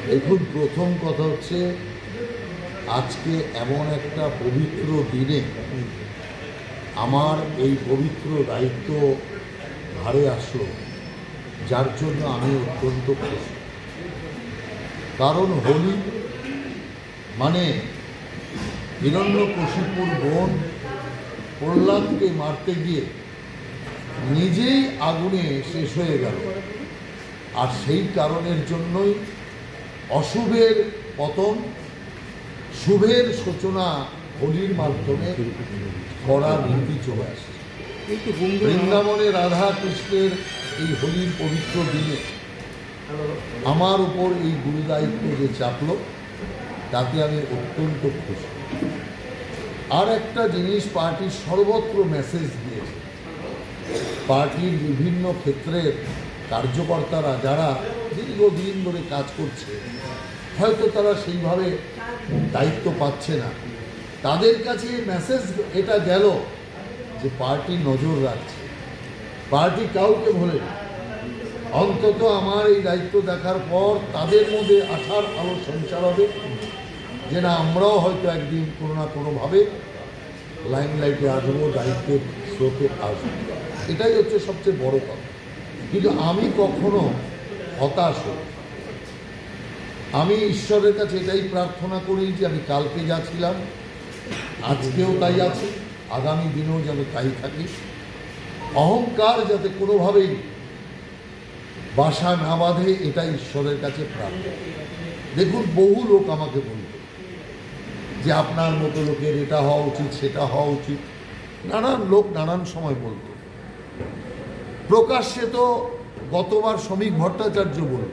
দেখুন, প্রথম কথা হচ্ছে আজকে এমন একটা পবিত্র দিনে আমার এই পবিত্র দায়িত্ব ঘাড়ে আসলো, যার জন্য আমি অত্যন্ত খুশি। কারণ হোলি মানে হিরণ্যকশিপুর বোন প্রহ্লাদকে মারতে গিয়ে নিজেই আগুনে শেষ হয়ে গেল, আর সেই কারণের জন্যই অশুভের পতন, শুভের সূচনা হোলির মাধ্যমে করার রীতি চলে আসে। বৃন্দাবনে রাধা কৃষ্ণের এই হোলির পবিত্র দিনে আমার উপর এই গুরুদায়িত্ব যে চাপলো, তাতে আমি অত্যন্ত খুশি। আর একটা জিনিস, পার্টির সর্বত্র মেসেজ দিয়েছে। পার্টির বিভিন্ন ক্ষেত্রের কার্যকর্তারা যারা দীর্ঘদিন ধরে কাজ করছে, হয়তো তারা সেইভাবে দায়িত্ব পাচ্ছে না, তাদের কাছে মেসেজ এটা গেল যে পার্টি নজর রাখছে, পার্টি কাউকে ভোলে না। অন্তত আমার এই দায়িত্ব দেখার পর তাদের মধ্যে আশার আলো সঞ্চার হবে যে না, আমরাও হয়তো একদিন কোনো না কোনোভাবে লাইমলাইটে আসবো, দায়িত্বের স্রোতে আসবো। এটাই হচ্ছে সবচেয়ে বড় কথা। কিন্তু আমি কখনো হতাশ হই। আমি ঈশ্বরের কাছে এটাই প্রার্থনা করি যে আমি কালকে যা ছিলাম আজকেও তাই আছি, আগামী দিনেও যেন তাই থাকি। অহংকার যাতে কোনোভাবেই বাসা না বাঁধে, এটা ঈশ্বরের কাছে প্রার্থনা। দেখুন, বহু লোক আমাকে বলত যে আপনার মতো লোকের এটা হওয়া উচিত, সেটা হওয়া উচিত। নানান লোক নানান সময় বলত। প্রকাশ্যে তো গতবার শ্রমিক ভট্টাচার্য বলল,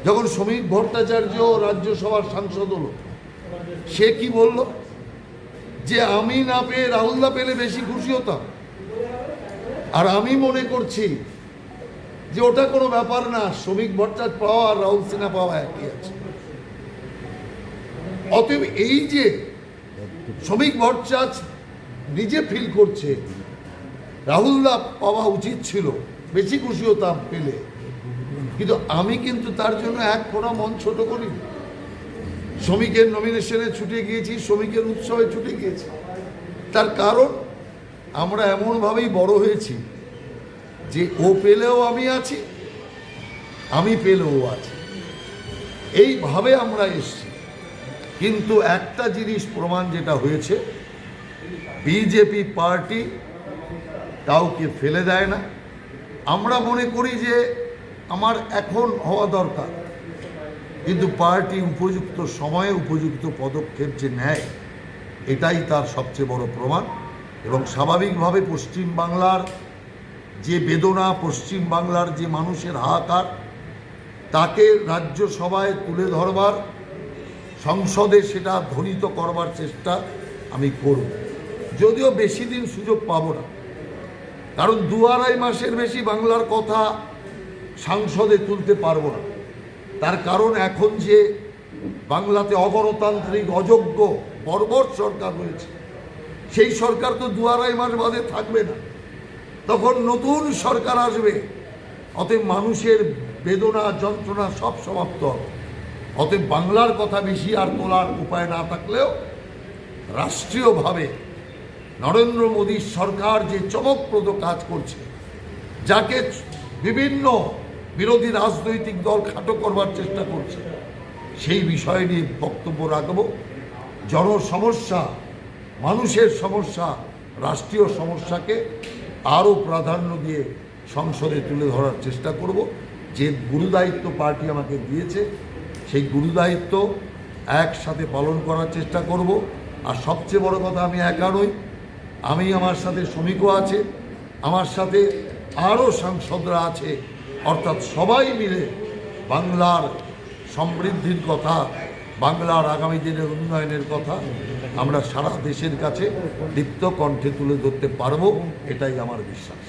যখন শ্রমিক ভট্টাচার্য রাজ্যসভার সাংসদ হলো, সে কি বলল যে আমি না পেয়ে রাহুলদা পেলে বেশি খুশি হতাম। আর আমি মনে করছি যে ওটা কোনো ব্যাপার না, শ্রমিক ভট্টাচার্য পাওয়া আর রাহুল সিনহা পাওয়া একই আছে। অতএব এই যে শ্রমিক ভট্টাচার্য নিজে ফিল করছে রাহুলদা পাওয়া উচিত ছিল, বেশি খুশি হতাম পেলে, কিন্তু আমি কিন্তু তার জন্য এক ফোঁটা মন ছোট করি। শ্রমিকের নমিনেশনে ছুটে গিয়েছি, শ্রমিকের উৎসবে ছুটে গিয়েছি। তার কারণ আমরা এমনভাবেই বড় হয়েছি যে ও পেলেও আমি আছি, আমি পেলেও আছি, এইভাবে আমরা এসছি। কিন্তু একটা জিনিস প্রমাণ যেটা হয়েছে, বিজেপি পার্টি কাউকে ফেলে দেয় না। আমরা মনে করি যে আমার এখন হওয়া দরকার, কিন্তু পার্টি উপযুক্ত সময়ে উপযুক্ত পদক্ষেপ যে নেয়, এটাই তার সবচেয়ে বড় প্রমাণ। এবং স্বাভাবিকভাবে পশ্চিমবাংলার যে বেদনা, পশ্চিমবাংলার যে মানুষের হাহাকার, তাকে রাজ্যসভায় তুলে ধরবার, সংসদে সেটা ধ্বনিত করবার চেষ্টা আমি করব। যদিও বেশি দিন সুযোগ পাব না, কারণ 2-2.5 মাসের বেশি বাংলার কথা সংসদে তুলতে পারবো না। তার কারণ এখন যে বাংলাতে অগণতান্ত্রিক, অযোগ্য, বর্বর সরকার হয়েছে, সেই সরকার তো 2-2.5 মাস বাদে থাকবে না, তখন নতুন সরকার আসবে। অতএব মানুষের বেদনা, যন্ত্রণা সব সমাপ্ত হবে। অতএব বাংলার কথা বেশি আর তোলার উপায় না থাকলেও রাষ্ট্রীয়ভাবে নরেন্দ্র মোদীর সরকার যে চমকপ্রদ কাজ করছে, যাকে বিভিন্ন বিরোধী রাজনৈতিক দল খাটো করবার চেষ্টা করছে, সেই বিষয় নিয়ে বক্তব্য রাখব। জনসমস্যা, মানুষের সমস্যা, রাষ্ট্রীয় সমস্যাকে আরও প্রাধান্য দিয়ে সংসদে তুলে ধরার চেষ্টা করব। যে গুরুদায়িত্ব পার্টি আমাকে দিয়েছে, সেই গুরুদায়িত্ব একসাথে পালন করার চেষ্টা করব। আর সবচেয়ে বড় কথা, আমি একা নই, আমি, আমার সাথে শ্রমিকও আছে, আমার সাথে আরও সাংসদরা আছে। অর্থাৎ সবাই মিলে বাংলার সমৃদ্ধির কথা, বাংলার আগামী দিনের উন্নয়নের কথা আমরা সারা দেশের কাছে দীপ্ত কণ্ঠে তুলে ধরতে পারবো, এটাই আমার বিশ্বাস।